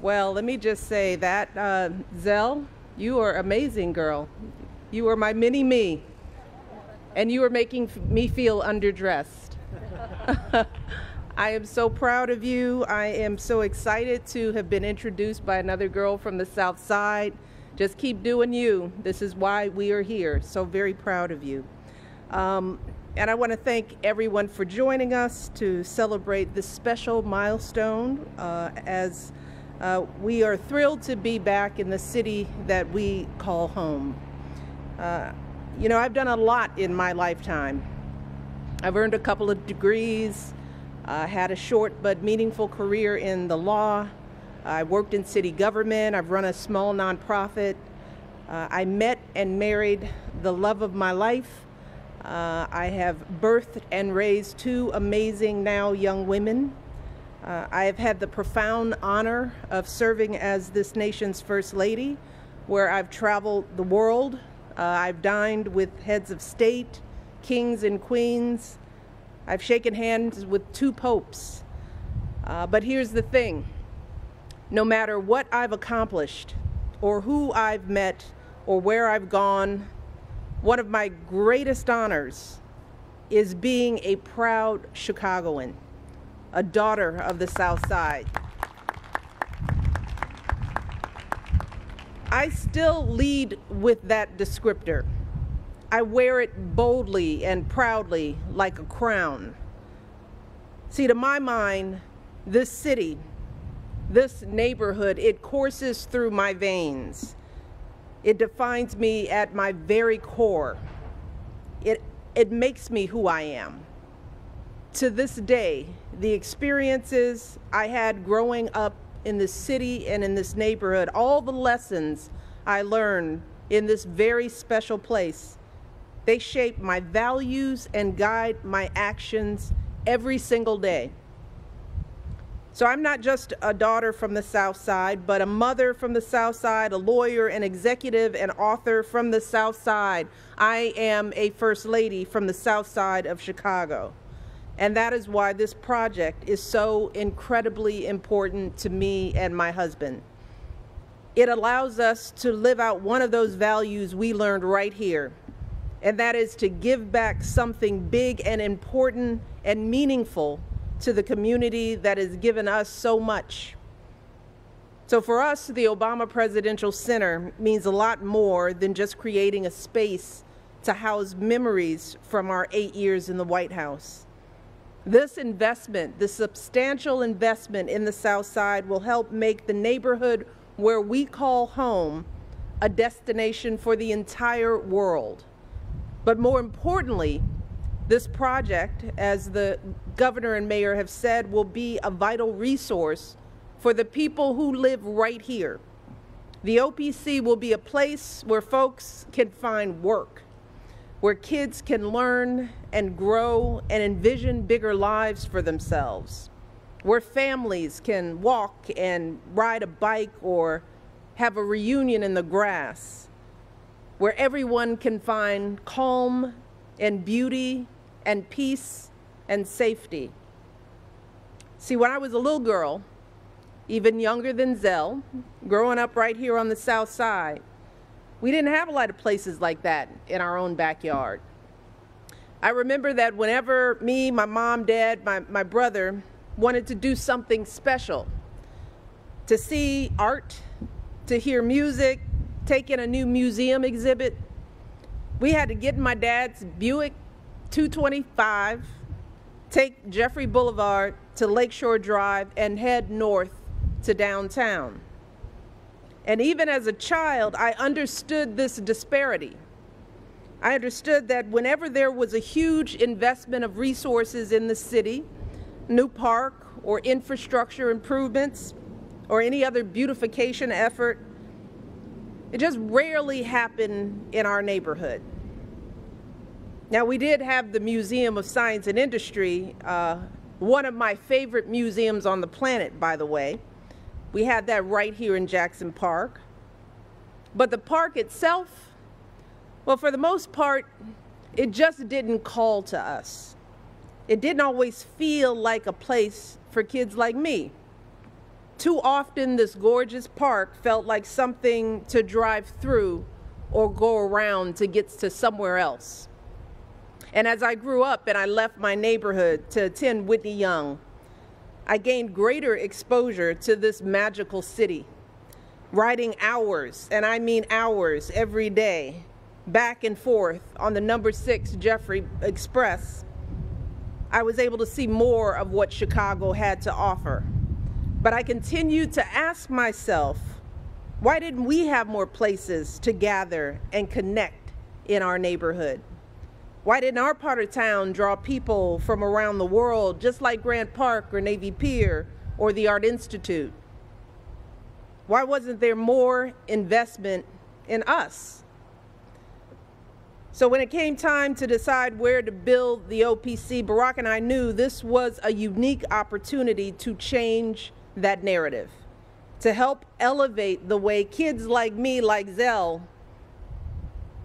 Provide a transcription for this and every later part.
Well, let me just say that, Zell, you are amazing, girl. You are my mini-me, and you are making me feel underdressed. I am so proud of you. I am so excited to have been introduced by another girl from the South Side. Just keep doing you. This is why we are here. So very proud of you. And I want to thank everyone for joining us to celebrate this special milestone as we are thrilled to be back in the city that we call home. You know, I've done a lot in my lifetime. I've earned a couple of degrees, had a short but meaningful career in the law. I worked in city government. I've run a small nonprofit. I met and married the love of my life. I have birthed and raised two amazing now young women. I have had the profound honor of serving as this nation's First Lady, where I've traveled the world. I've dined with heads of state, kings and queens. I've shaken hands with two popes. But here's the thing. No matter what I've accomplished, or who I've met, or where I've gone, one of my greatest honors is being a proud Chicagoan, a daughter of the South Side. I still lead with that descriptor. I wear it boldly and proudly like a crown. See, to my mind, this city, this neighborhood, it courses through my veins. It defines me at my very core. It makes me who I am. To this day, the experiences I had growing up in this city and in this neighborhood, all the lessons I learned in this very special place, they shape my values and guide my actions every single day. So I'm not just a daughter from the South Side, but a mother from the South Side, a lawyer, an executive, and author from the South Side. I am a First Lady from the South Side of Chicago. And that is why this project is so incredibly important to me and my husband. It allows us to live out one of those values we learned right here, and that is to give back something big and important and meaningful to the community that has given us so much. So for us, the Obama Presidential Center means a lot more than just creating a space to house memories from our 8 years in the White House. This investment, this substantial investment in the South Side, will help make the neighborhood where we call home a destination for the entire world. But more importantly, this project, as the governor and mayor have said, will be a vital resource for the people who live right here. The OPC will be a place where folks can find work, where kids can learn and grow and envision bigger lives for themselves, where families can walk and ride a bike or have a reunion in the grass, where everyone can find calm and beauty and peace and safety. See, when I was a little girl, even younger than Zell, growing up right here on the South Side, we didn't have a lot of places like that in our own backyard. I remember that whenever me, my mom, dad, my brother wanted to do something special, to see art, to hear music, take in a new museum exhibit, we had to get in my dad's Buick 225, take Jeffrey Boulevard to Lakeshore Drive, and head north to downtown. And even as a child, I understood this disparity. I understood that whenever there was a huge investment of resources in the city, new park or infrastructure improvements or any other beautification effort, it just rarely happened in our neighborhood. Now, we did have the Museum of Science and Industry, one of my favorite museums on the planet, by the way. We had that right here in Jackson Park. But the park itself, well, for the most part, it just didn't call to us. It didn't always feel like a place for kids like me. too often this gorgeous park felt like something to drive through or go around to get to somewhere else. And as I grew up and I left my neighborhood to attend Whitney Young, I gained greater exposure to this magical city, riding hours, and I mean hours, every day, back and forth on the number 6 Jeffrey Express. I was able to see more of what Chicago had to offer. But I continued to ask myself, why didn't we have more places to gather and connect in our neighborhood? Why didn't our part of town draw people from around the world, just like Grant Park or Navy Pier or the Art Institute? Why wasn't there more investment in us? So when it came time to decide where to build the OPC, Barack and I knew this was a unique opportunity to change that narrative, to help elevate the way kids like me, like Zell,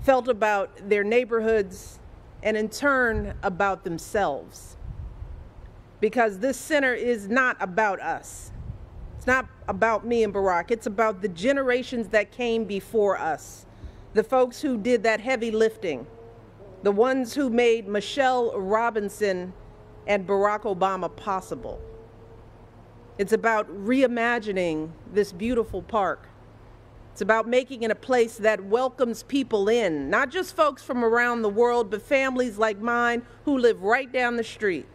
felt about their neighborhoods and in turn about themselves. Because this center is not about us. It's not about me and Barack. It's about the generations that came before us, the folks who did that heavy lifting, the ones who made Michelle Robinson and Barack Obama possible. It's about reimagining this beautiful park. It's about making it a place that welcomes people in, not just folks from around the world, but families like mine who live right down the street.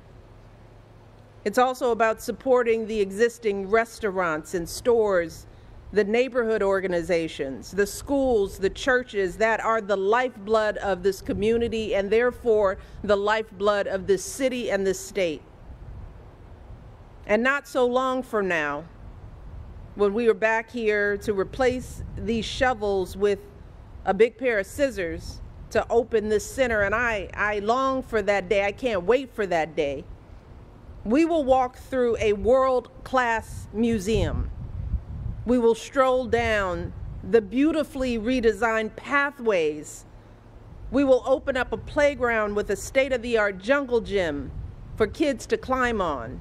It's also about supporting the existing restaurants and stores, the neighborhood organizations, the schools, the churches that are the lifeblood of this community and therefore the lifeblood of this city and this state. And not so long from now, when we were back here to replace these shovels with a big pair of scissors to open this center, and I long for that day, I can't wait for that day, we will walk through a world-class museum. We will stroll down the beautifully redesigned pathways. We will open up a playground with a state-of-the-art jungle gym for kids to climb on.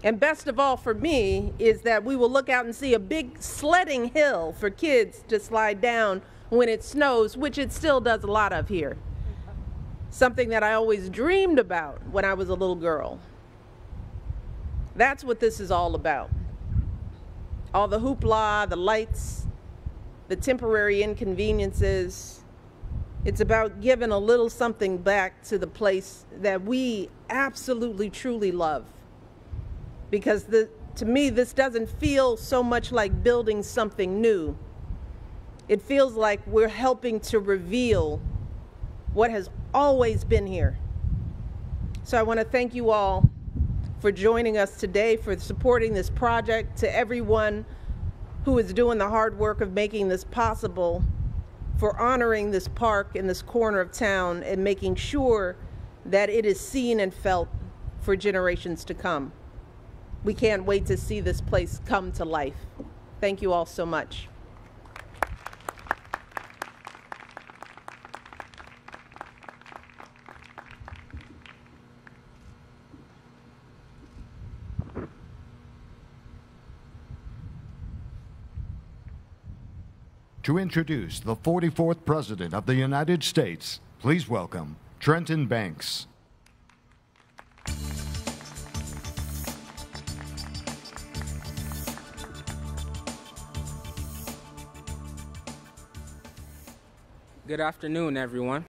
And best of all for me is that we will look out and see a big sledding hill for kids to slide down when it snows, which it still does a lot of here. Something that I always dreamed about when I was a little girl. That's what this is all about. All the hoopla, the lights, the temporary inconveniences. It's about giving a little something back to the place that we absolutely, truly love. Because to me, this doesn't feel so much like building something new. It feels like we're helping to reveal what has always been here. So I want to thank you all for joining us today, for supporting this project, to everyone who is doing the hard work of making this possible, for honoring this park in this corner of town and making sure that it is seen and felt for generations to come. We can't wait to see this place come to life. Thank you all so much. To introduce the 44th President of the United States, please welcome Trenton Banks. Good afternoon, everyone.